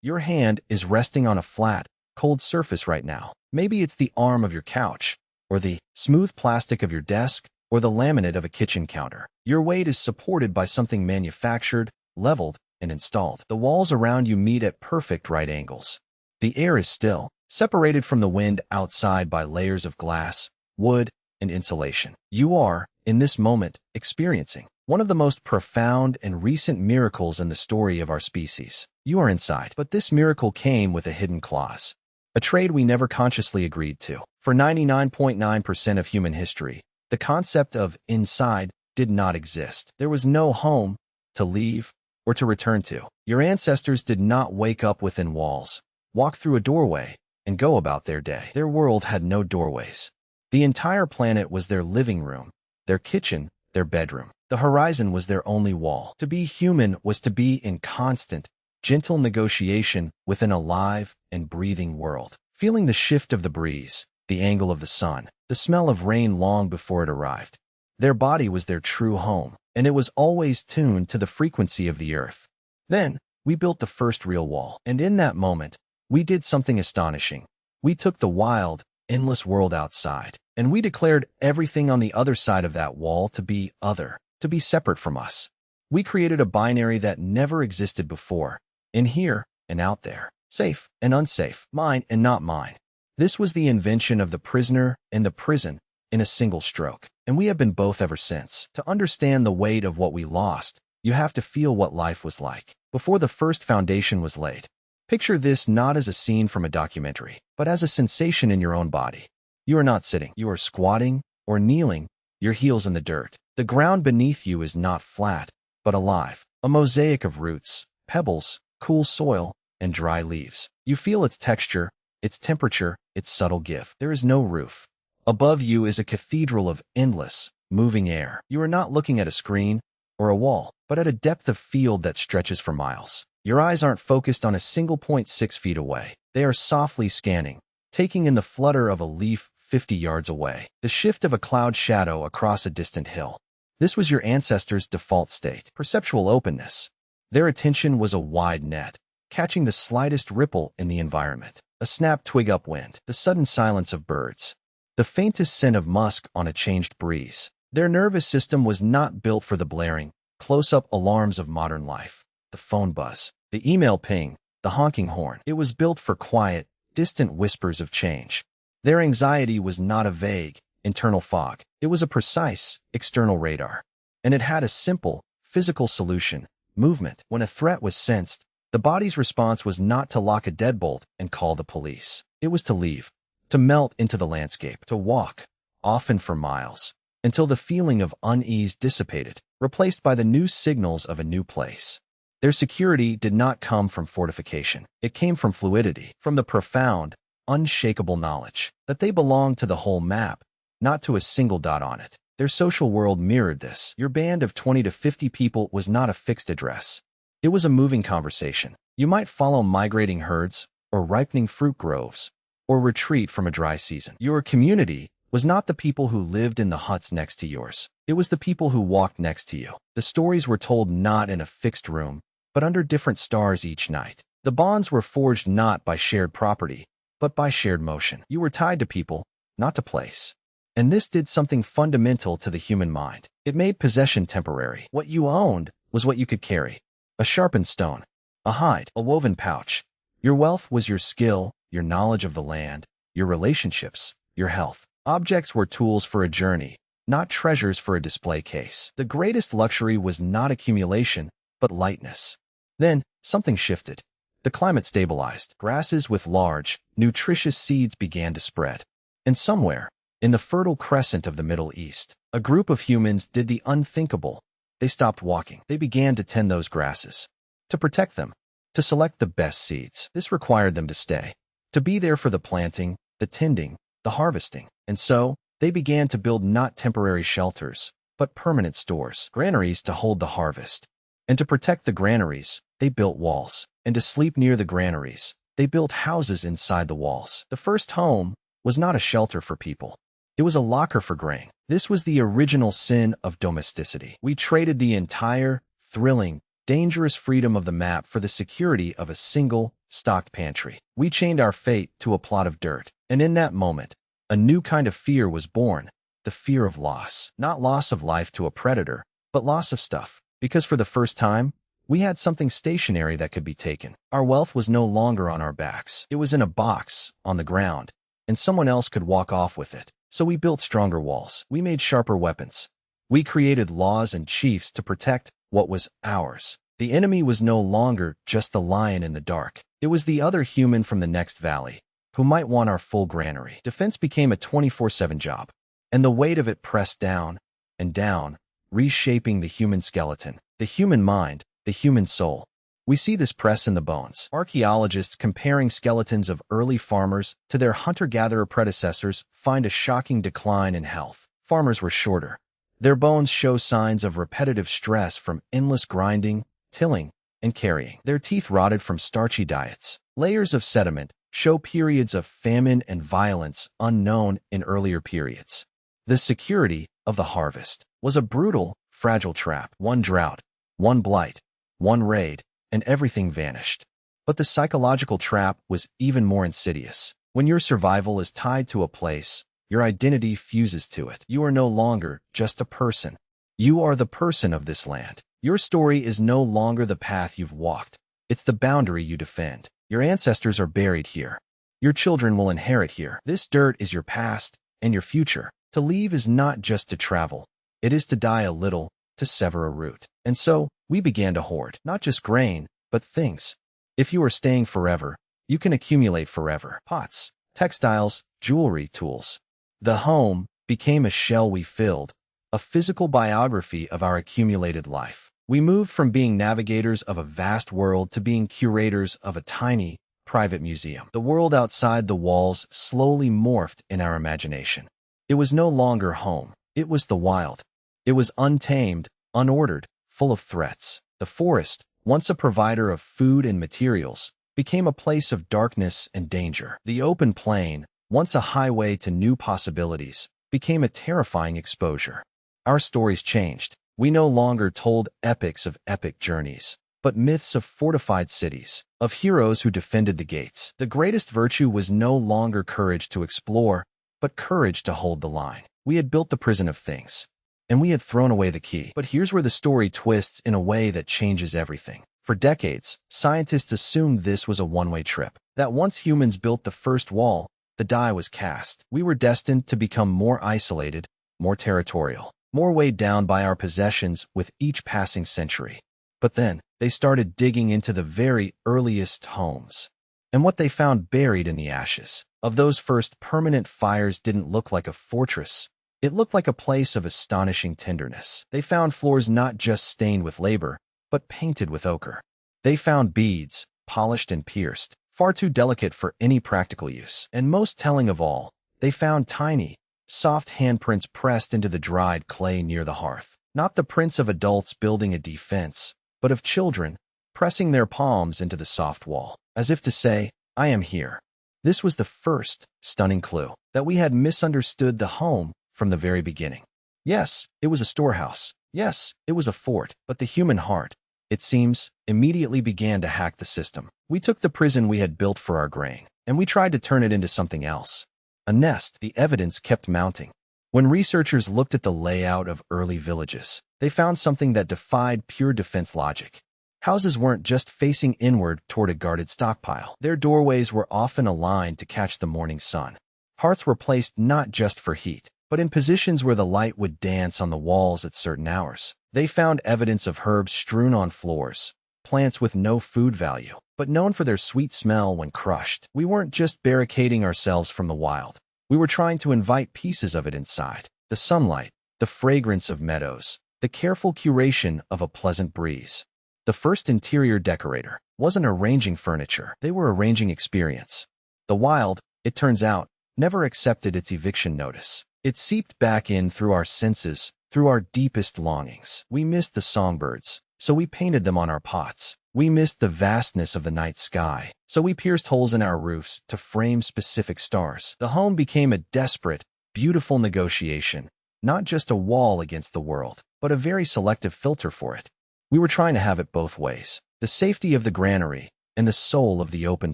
Your hand is resting on a flat, cold surface right now. Maybe it's the arm of your couch, or the smooth plastic of your desk, or the laminate of a kitchen counter. Your weight is supported by something manufactured, leveled, and installed. The walls around you meet at perfect right angles. The air is still, separated from the wind outside by layers of glass, wood, and insulation. You are, in this moment, experiencing one of the most profound and recent miracles in the story of our species. You are inside, but this miracle came with a hidden clause, a trade we never consciously agreed to. For 99.9% of human history, the concept of inside did not exist. There was no home to leave or to return to. Your ancestors did not wake up within walls, walk through a doorway, and go about their day. Their world had no doorways. The entire planet was their living room, their kitchen, their bedroom. The horizon was their only wall. To be human was to be in constant, gentle negotiation with an alive and breathing world. Feeling the shift of the breeze, the angle of the sun, the smell of rain long before it arrived. Their body was their true home, and it was always tuned to the frequency of the earth. Then, we built the first real wall, and in that moment, we did something astonishing. We took the wild, endless world outside, and we declared everything on the other side of that wall to be other, to be separate from us. We created a binary that never existed before, in here and out there, safe and unsafe, mine and not mine. This was the invention of the prisoner and the prison in a single stroke, and we have been both ever since. To understand the weight of what we lost, you have to feel what life was like before the first foundation was laid. Picture this not as a scene from a documentary, but as a sensation in your own body. You are not sitting, you are squatting or kneeling, your heels in the dirt. The ground beneath you is not flat, but alive, a mosaic of roots, pebbles, cool soil, and dry leaves. You feel its texture, its temperature, its subtle gift. There is no roof. Above you is a cathedral of endless, moving air. You are not looking at a screen or a wall, but at a depth of field that stretches for miles. Your eyes aren't focused on a single point 6 feet away. They are softly scanning, taking in the flutter of a leaf 50 yards away, the shift of a cloud shadow across a distant hill. This was your ancestors' default state, perceptual openness. Their attention was a wide net, catching the slightest ripple in the environment. A snapped twig upwind, the sudden silence of birds, the faintest scent of musk on a changed breeze. Their nervous system was not built for the blaring, close-up alarms of modern life, the phone buzz, the email ping, the honking horn. It was built for quiet, distant whispers of change. Their anxiety was not a vague, internal fog. It was a precise, external radar. And it had a simple, physical solution, movement. When a threat was sensed, the body's response was not to lock a deadbolt and call the police. It was to leave, to melt into the landscape, to walk, often for miles, until the feeling of unease dissipated, replaced by the new signals of a new place. Their security did not come from fortification. It came from fluidity, from the profound, unshakable knowledge that they belonged to the whole map, not to a single dot on it. Their social world mirrored this. Your band of 20 to 50 people was not a fixed address. It was a moving conversation. You might follow migrating herds, or ripening fruit groves, or retreat from a dry season. Your community was not the people who lived in the huts next to yours. It was the people who walked next to you. The stories were told not in a fixed room, but under different stars each night. The bonds were forged not by shared property, but by shared motion. You were tied to people, not to place. And this did something fundamental to the human mind. It made possession temporary. What you owned was what you could carry. A sharpened stone, a hide, a woven pouch. Your wealth was your skill, your knowledge of the land, your relationships, your health. Objects were tools for a journey, not treasures for a display case. The greatest luxury was not accumulation, but lightness. Then, something shifted. The climate stabilized. Grasses with large, nutritious seeds began to spread. And somewhere, in the fertile crescent of the Middle East, a group of humans did the unthinkable. They stopped walking. They began to tend those grasses, to protect them, to select the best seeds. This required them to stay, to be there for the planting, the tending, the harvesting. And so, they began to build not temporary shelters, but permanent stores, granaries to hold the harvest. And to protect the granaries, they built walls. And to sleep near the granaries, they built houses inside the walls. The first home was not a shelter for people. It was a locker for grain. This was the original sin of domesticity. We traded the entire, thrilling, dangerous freedom of the map for the security of a single, stocked pantry. We chained our fate to a plot of dirt. And in that moment, a new kind of fear was born, the fear of loss. Not loss of life to a predator, but loss of stuff. Because for the first time, we had something stationary that could be taken. Our wealth was no longer on our backs. It was in a box, on the ground, and someone else could walk off with it. So we built stronger walls. We made sharper weapons. We created laws and chiefs to protect what was ours. The enemy was no longer just the lion in the dark. It was the other human from the next valley, who might want our full granary. Defense became a 24/7 job, and the weight of it pressed down and down, reshaping the human skeleton, the human mind, the human soul. We see this press in the bones. Archaeologists comparing skeletons of early farmers to their hunter-gatherer predecessors find a shocking decline in health. Farmers were shorter. Their bones show signs of repetitive stress from endless grinding, tilling, and carrying. Their teeth rotted from starchy diets. Layers of sediment show periods of famine and violence unknown in earlier periods. The security of the harvest was a brutal, fragile trap. One drought, one blight, one raid, and everything vanished. But the psychological trap was even more insidious. When your survival is tied to a place, your identity fuses to it. You are no longer just a person. You are the person of this land. Your story is no longer the path you've walked. It's the boundary you defend. Your ancestors are buried here. Your children will inherit here. This dirt is your past and your future. To leave is not just to travel. It is to die a little, to sever a root. And so, we began to hoard, not just grain, but things. If you are staying forever, you can accumulate forever. Pots, textiles, jewelry, tools. The home became a shell we filled, a physical biography of our accumulated life. We moved from being navigators of a vast world to being curators of a tiny, private museum. The world outside the walls slowly morphed in our imagination. It was no longer home. It was the wild. It was untamed, unordered, full of threats. The forest, once a provider of food and materials, became a place of darkness and danger. The open plain, once a highway to new possibilities, became a terrifying exposure. Our stories changed. We no longer told epics of epic journeys, but myths of fortified cities, of heroes who defended the gates. The greatest virtue was no longer courage to explore, but courage to hold the line. We had built the prison of things, and we had thrown away the key. But here's where the story twists in a way that changes everything. For decades, scientists assumed this was a one-way trip, that once humans built the first wall, the die was cast. We were destined to become more isolated, more territorial, more weighed down by our possessions with each passing century. But then, they started digging into the very earliest homes. And what they found buried in the ashes of those first permanent fires didn't look like a fortress. It looked like a place of astonishing tenderness. They found floors not just stained with labor, but painted with ochre. They found beads, polished and pierced, far too delicate for any practical use. And most telling of all, they found tiny, soft handprints pressed into the dried clay near the hearth. Not the prints of adults building a defense, but of children, pressing their palms into the soft wall, as if to say, I am here. This was the first stunning clue that we had misunderstood the home from the very beginning. Yes, it was a storehouse. Yes, it was a fort, but the human heart, it seems, immediately began to hack the system. We took the prison we had built for our grain, and we tried to turn it into something else. A nest. The evidence kept mounting. When researchers looked at the layout of early villages, they found something that defied pure defense logic. Houses weren't just facing inward toward a guarded stockpile. Their doorways were often aligned to catch the morning sun. Hearths were placed not just for heat, but in positions where the light would dance on the walls at certain hours. They found evidence of herbs strewn on floors, plants with no food value, but known for their sweet smell when crushed. We weren't just barricading ourselves from the wild. We were trying to invite pieces of it inside. The sunlight, the fragrance of meadows, the careful curation of a pleasant breeze. The first interior decorator wasn't arranging furniture. They were arranging experience. The wild, it turns out, never accepted its eviction notice. It seeped back in through our senses, through our deepest longings. We missed the songbirds, so we painted them on our pots. We missed the vastness of the night sky, so we pierced holes in our roofs to frame specific stars. The home became a desperate, beautiful negotiation, not just a wall against the world, but a very selective filter for it. We were trying to have it both ways. The safety of the granary and the soul of the open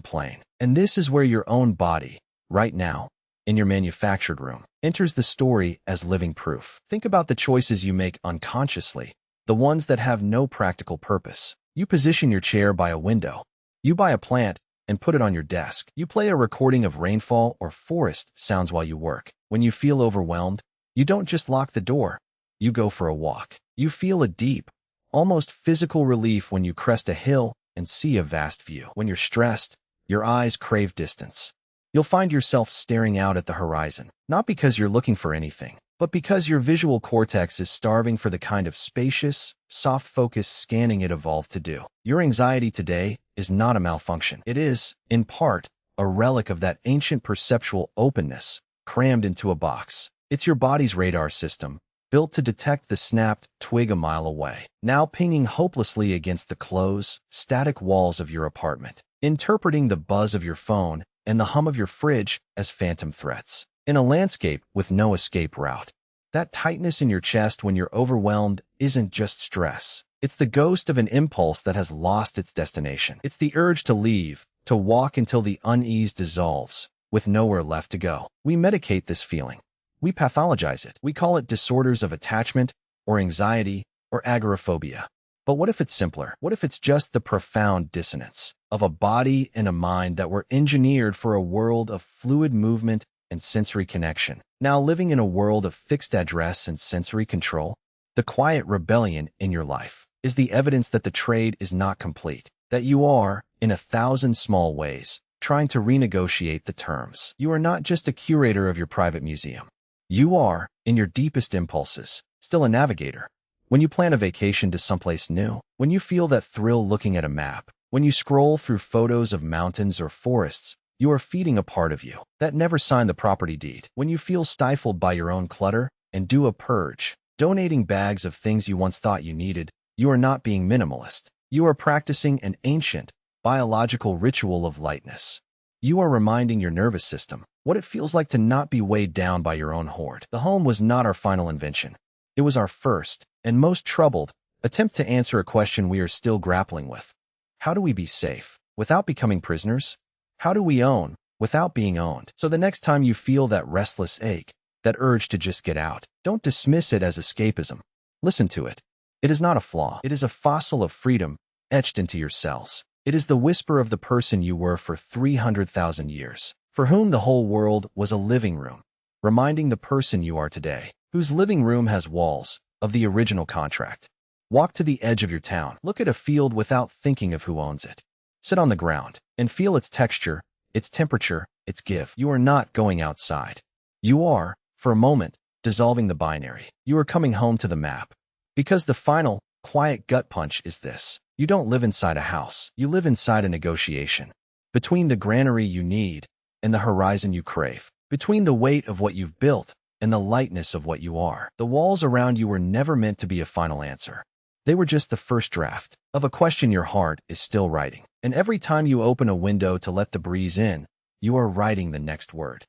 plain. And this is where your own body, right now, in your manufactured room, enters the story as living proof. Think about the choices you make unconsciously, the ones that have no practical purpose. You position your chair by a window. You buy a plant and put it on your desk. You play a recording of rainfall or forest sounds while you work. When you feel overwhelmed, you don't just lock the door. You go for a walk. You feel a deep, almost physical relief when you crest a hill and see a vast view. When you're stressed, your eyes crave distance. You'll find yourself staring out at the horizon, not because you're looking for anything, but because your visual cortex is starving for the kind of spacious, soft focus scanning it evolved to do. Your anxiety today is not a malfunction. It is, in part, a relic of that ancient perceptual openness crammed into a box. It's your body's radar system, built to detect the snapped twig a mile away, now pinging hopelessly against the closed, static walls of your apartment, interpreting the buzz of your phone and the hum of your fridge as phantom threats. In a landscape with no escape route, that tightness in your chest when you're overwhelmed isn't just stress. It's the ghost of an impulse that has lost its destination. It's the urge to leave, to walk until the unease dissolves, with nowhere left to go. We medicate this feeling. We pathologize it. We call it disorders of attachment, or anxiety, or agoraphobia. But what if it's simpler? What if it's just the profound dissonance of a body and a mind that were engineered for a world of fluid movement and sensory connection, now living in a world of fixed address and sensory control? The quiet rebellion in your life is the evidence that the trade is not complete, that you are, in 1,000 small ways, trying to renegotiate the terms. You are not just a curator of your private museum. You are, in your deepest impulses, still a navigator. When you plan a vacation to someplace new, when you feel that thrill looking at a map, when you scroll through photos of mountains or forests, you are feeding a part of you that never signed the property deed. When you feel stifled by your own clutter and do a purge, donating bags of things you once thought you needed, you are not being minimalist. You are practicing an ancient, biological ritual of lightness. You are reminding your nervous system what it feels like to not be weighed down by your own hoard. The home was not our final invention. It was our first, and most troubled, attempt to answer a question we are still grappling with. How do we be safe without becoming prisoners? How do we own without being owned? So the next time you feel that restless ache, that urge to just get out, don't dismiss it as escapism. Listen to it. It is not a flaw. It is a fossil of freedom etched into your cells. It is the whisper of the person you were for 300,000 years, for whom the whole world was a living room, reminding the person you are today, whose living room has walls of the original contract. Walk to the edge of your town. Look at a field without thinking of who owns it. Sit on the ground and feel its texture, its temperature, its give. You are not going outside. You are, for a moment, dissolving the binary. You are coming home to the map. Because the final, quiet gut punch is this. You don't live inside a house. You live inside a negotiation. Between the granary you need and the horizon you crave. Between the weight of what you've built and the lightness of what you are. The walls around you were never meant to be a final answer. They were just the first draft of a question your heart is still writing. And every time you open a window to let the breeze in, you are writing the next word.